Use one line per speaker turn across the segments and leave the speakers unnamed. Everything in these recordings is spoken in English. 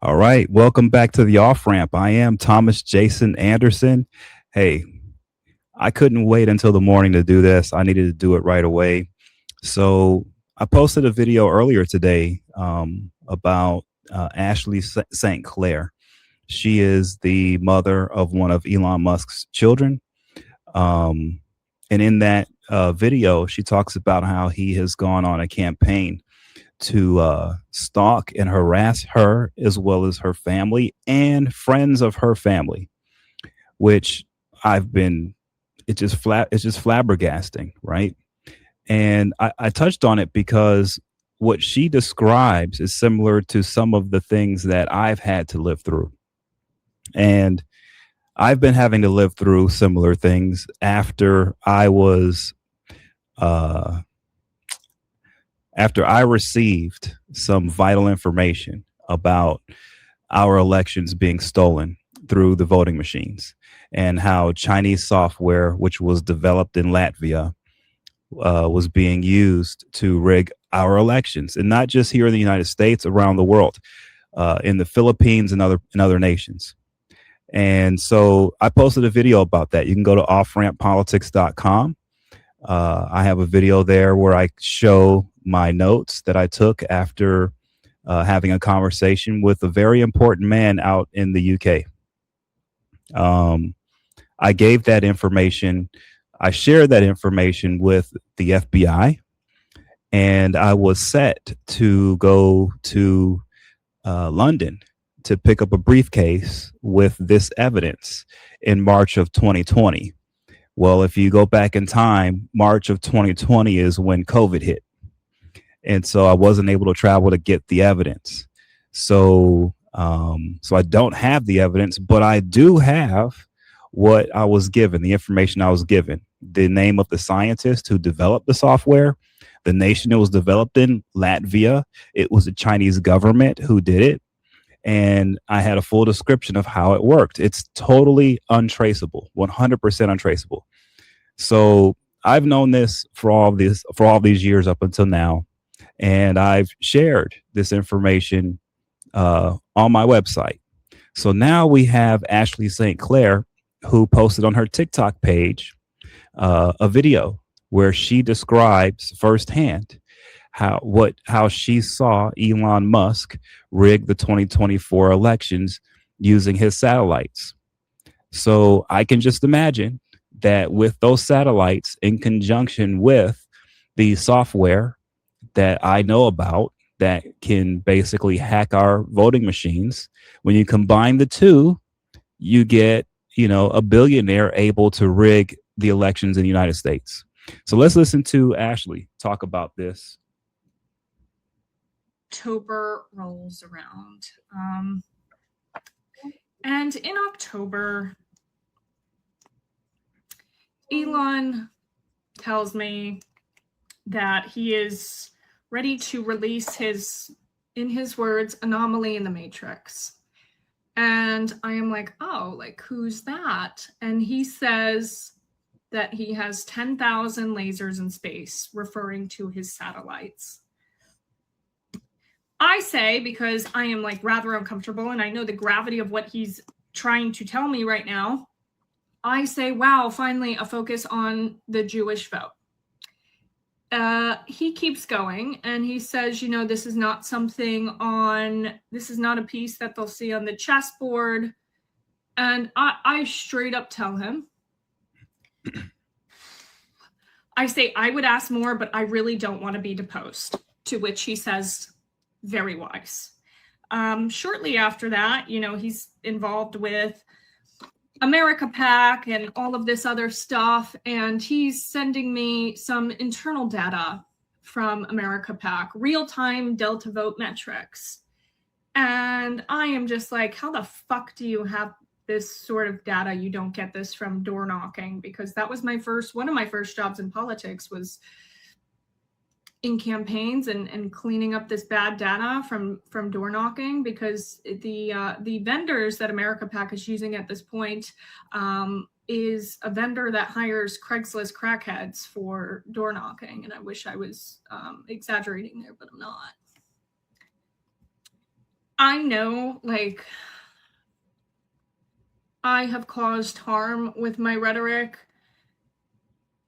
All right, welcome back to the off ramp. I am Thomas Jason Anderson. Hey, I couldn't wait until the morning to do this. I needed to do it right away. So I posted a video earlier today about Ashley St. Clair. She is the mother of one of Elon Musk's children. Um, and in that video, she talks about how he has gone on a campaign to stalk and harass her as well as her family and friends of her family, which I've been it's just flabbergasting, right? And I touched on it because what she describes is similar to some of the things that I've had to live through. And I've been having to live through similar things uh, after I received some vital information about our elections being stolen through the voting machines and how Chinese software, which was developed in Latvia, was being used to rig our elections, and not just here in the United States, around the world, in the Philippines and other nations. And so I posted a video about that. You can go to offramppolitics.com. I have a video there where I show my notes that I took after having a conversation with a very important man out in the UK. Um, I gave that information, I shared that information with the FBI, and I was set to go to London to pick up a briefcase with this evidence in March of 2020. Well, if you go back in time, March of 2020 is when COVID hit. And so I wasn't able to travel to get the evidence. So I don't have the evidence, but I do have what I was given, the information I was given, the name of the scientist who developed the software, the nation it was developed in, Latvia. It was the Chinese government who did it. And I had a full description of how it worked. It's totally untraceable, 100% untraceable. So I've known this for all these years up until now, and I've shared this information on my website. So now we have Ashley St. Clair, who posted on her TikTok page a video where she describes firsthand how she saw Elon Musk rig the 2024 elections using his satellites. So I can just imagine that with those satellites in conjunction with the software that I know about that can basically hack our voting machines, when you combine the two, you get, a billionaire able to rig the elections in the United States. So let's listen to Ashley talk about this.
October rolls around. And in October, Elon tells me that he is ready to release his, in his words, anomaly in the Matrix. And I am like, oh, like, who's that? And he says that he has 10,000 lasers in space, referring to his satellites. I say, because I am like rather uncomfortable and I know the gravity of what he's trying to tell me right now, I say, wow, finally a focus on the Jewish vote. He keeps going and he says, this is not this is not a piece that they'll see on the chessboard. And I straight up tell him, I say, I would ask more, but I really don't want to be deposed. To which he says, very wise. Shortly after that, he's involved with America PAC and all of this other stuff. And he's sending me some internal data from America PAC, real-time Delta vote metrics. And I am just like, how the fuck do you have this sort of data? You don't get this from door knocking, because that was one of my first jobs in politics was in campaigns and cleaning up this bad data from door knocking, because the vendors that America PAC is using at this point is a vendor that hires Craigslist crackheads for door knocking. And I wish I was exaggerating there, but I'm not. I know, like, I have caused harm with my rhetoric.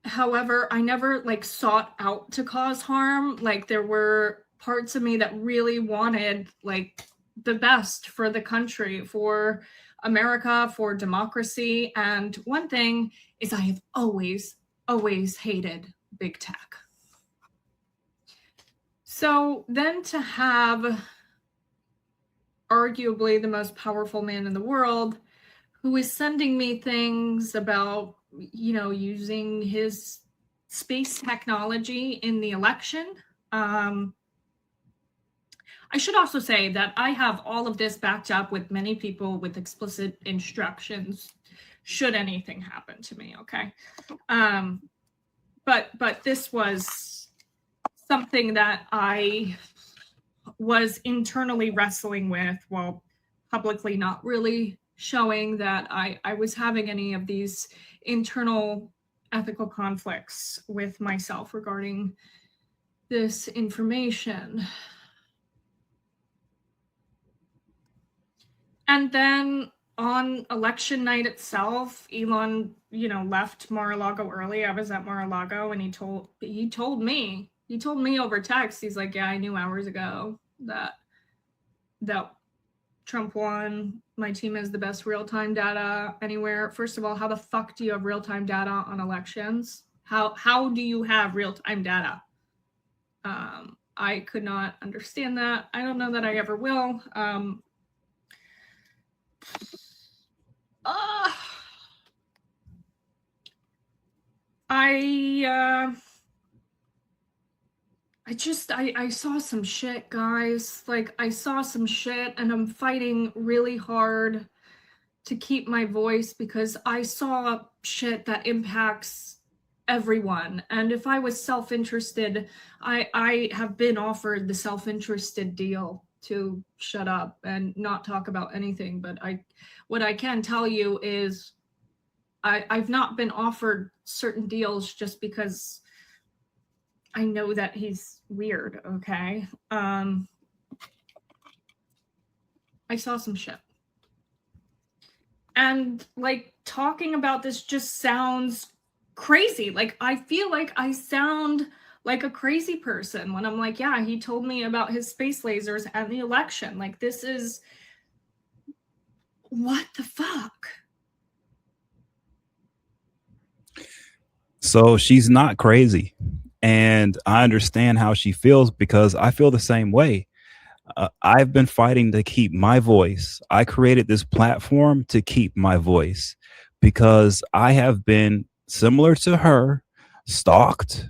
However, I never like sought out to cause harm. Like, there were parts of me that really wanted like the best for the country, for America, for democracy. And one thing is, I have always hated big tech. So then to have arguably the most powerful man in the world who is sending me things about, using his space technology in the election. Um, I should also say that I have all of this backed up with many people with explicit instructions should anything happen to me, okay? But this was something that I was internally wrestling with while publicly not really showing that I was having any of these internal ethical conflicts with myself regarding this information. And then on election night itself, Elon, left Mar-a-Lago early. I was at Mar-a-Lago, and he told me over text. He's like, "Yeah, I knew hours ago that Trump won. My team has the best real-time data anywhere." First of all, how the fuck do you have real-time data on elections? How do you have real-time data? I could not understand that. I don't know that I ever will. I saw some shit, guys. Like, I saw some shit, and I'm fighting really hard to keep my voice because I saw shit that impacts everyone. And if I was self-interested, I have been offered the self-interested deal to shut up and not talk about anything. But what I can tell you is I've not been offered certain deals just because I know that he's weird, okay? I saw some shit. And like, talking about this just sounds crazy. Like, I feel like I sound like a crazy person when I'm like, yeah, he told me about his space lasers and the election. Like, this is, what the fuck?
So she's not crazy. And I understand how she feels because I feel the same way. I've been fighting to keep my voice. I created this platform to keep my voice because I have been similar to her, stalked,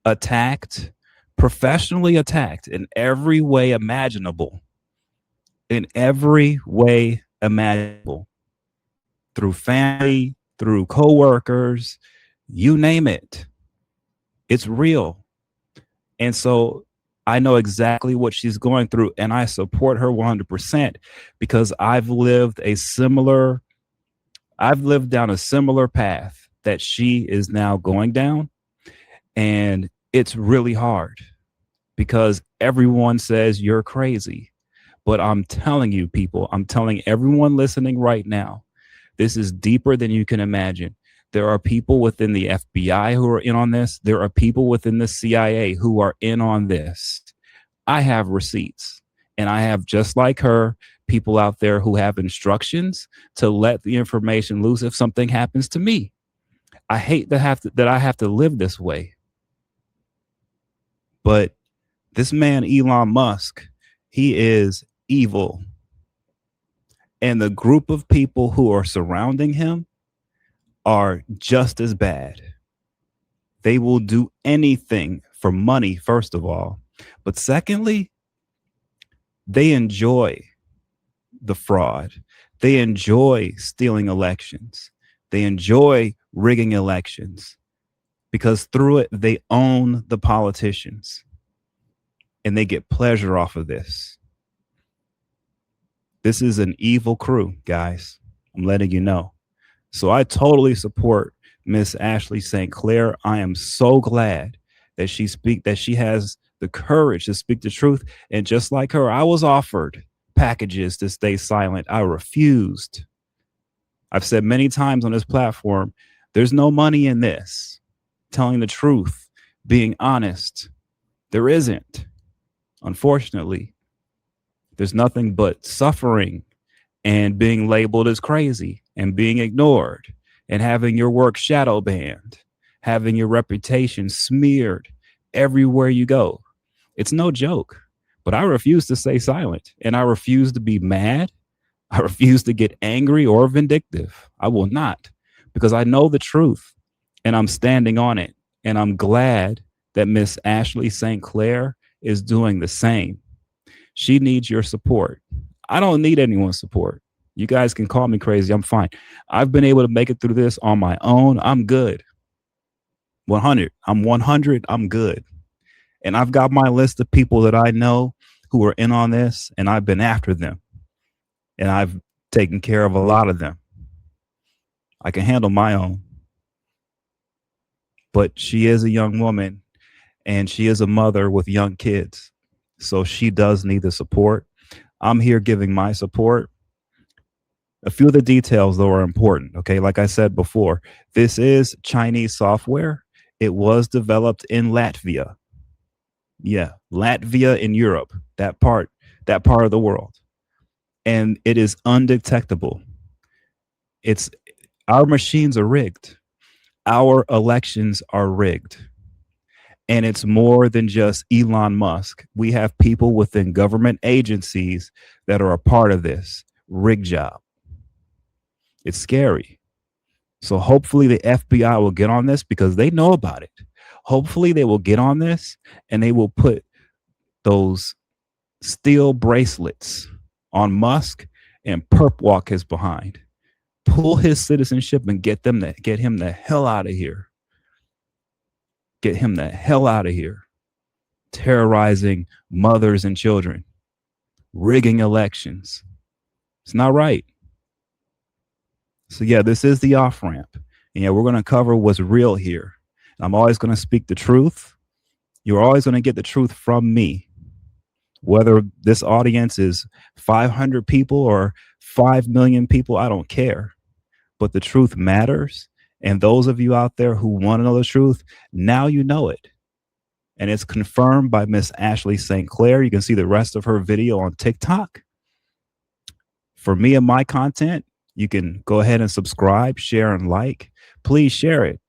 attacked, professionally attacked in every way imaginable. In every way imaginable. Through family, through coworkers, you name it. It's real. And so I know exactly what she's going through, and I support her 100% because I've lived down a similar path that she is now going down. And it's really hard because everyone says you're crazy. But I'm telling you, people, I'm telling everyone listening right now, this is deeper than you can imagine. There are people within the FBI who are in on this. There are people within the CIA who are in on this. I have receipts, and I have, just like her, people out there who have instructions to let the information loose if something happens to me. I hate that I have to live this way. But this man, Elon Musk, he is evil. And the group of people who are surrounding him are just as bad. They will do anything for money, first of all. But secondly, they enjoy the fraud. They enjoy stealing elections. They enjoy rigging elections because through it, they own the politicians and they get pleasure off of this. This is an evil crew, guys. I'm letting you know. So I totally support Miss Ashley St. Clair. I am so glad that she has the courage to speak the truth. And just like her, I was offered packages to stay silent. I refused. I've said many times on this platform, there's no money in this. Telling the truth, being honest. There isn't. Unfortunately, there's nothing but suffering and being labeled as crazy and being ignored and having your work shadow banned, having your reputation smeared everywhere you go. It's no joke, but I refuse to stay silent and I refuse to be mad. I refuse to get angry or vindictive. I will not, because I know the truth and I'm standing on it. And I'm glad that Miss Ashley St. Clair is doing the same. She needs your support. I don't need anyone's support. You guys can call me crazy. I'm fine. I've been able to make it through this on my own. I'm good. 100. I'm 100. I'm good. And I've got my list of people that I know who are in on this, and I've been after them. And I've taken care of a lot of them. I can handle my own. But she is a young woman, and she is a mother with young kids. So she does need the support. I'm here giving my support. A few of the details, though, are important. Okay, like I said before, this is Chinese software. It was developed in Latvia. Yeah, Latvia in Europe, that part of the world. And it is undetectable. It's our machines are rigged. Our elections are rigged. And it's more than just Elon Musk. We have people within government agencies that are a part of this rig job. It's scary. So hopefully the FBI will get on this because they know about it. Hopefully they will get on this and they will put those steel bracelets on Musk and perp walk his behind. Pull his citizenship and get him the hell out of here. Get him the hell out of here. Terrorizing mothers and children. Rigging elections. It's not right. So yeah, this is the off ramp. And yeah, we're going to cover what's real here. I'm always going to speak the truth. You're always going to get the truth from me. Whether this audience is 500 people or 5 million people, I don't care. But the truth matters. And those of you out there who want to know the truth, now you know it. And it's confirmed by Miss Ashley St. Clair. You can see the rest of her video on TikTok. For me and my content, you can go ahead and subscribe, share, and like. Please share it.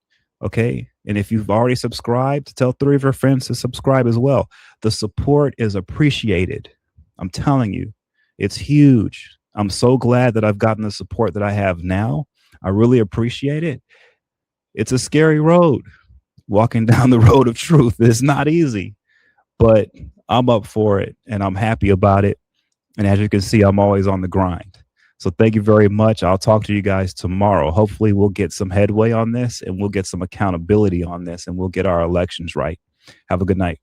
Okay. And if you've already subscribed, tell 3 of your friends to subscribe as well. The support is appreciated. I'm telling you, it's huge. I'm so glad that I've gotten the support that I have now. I really appreciate it. It's a scary road. Walking down the road of truth is not easy, but I'm up for it and I'm happy about it. And as you can see, I'm always on the grind. So thank you very much. I'll talk to you guys tomorrow. Hopefully we'll get some headway on this and we'll get some accountability on this and we'll get our elections right. Have a good night.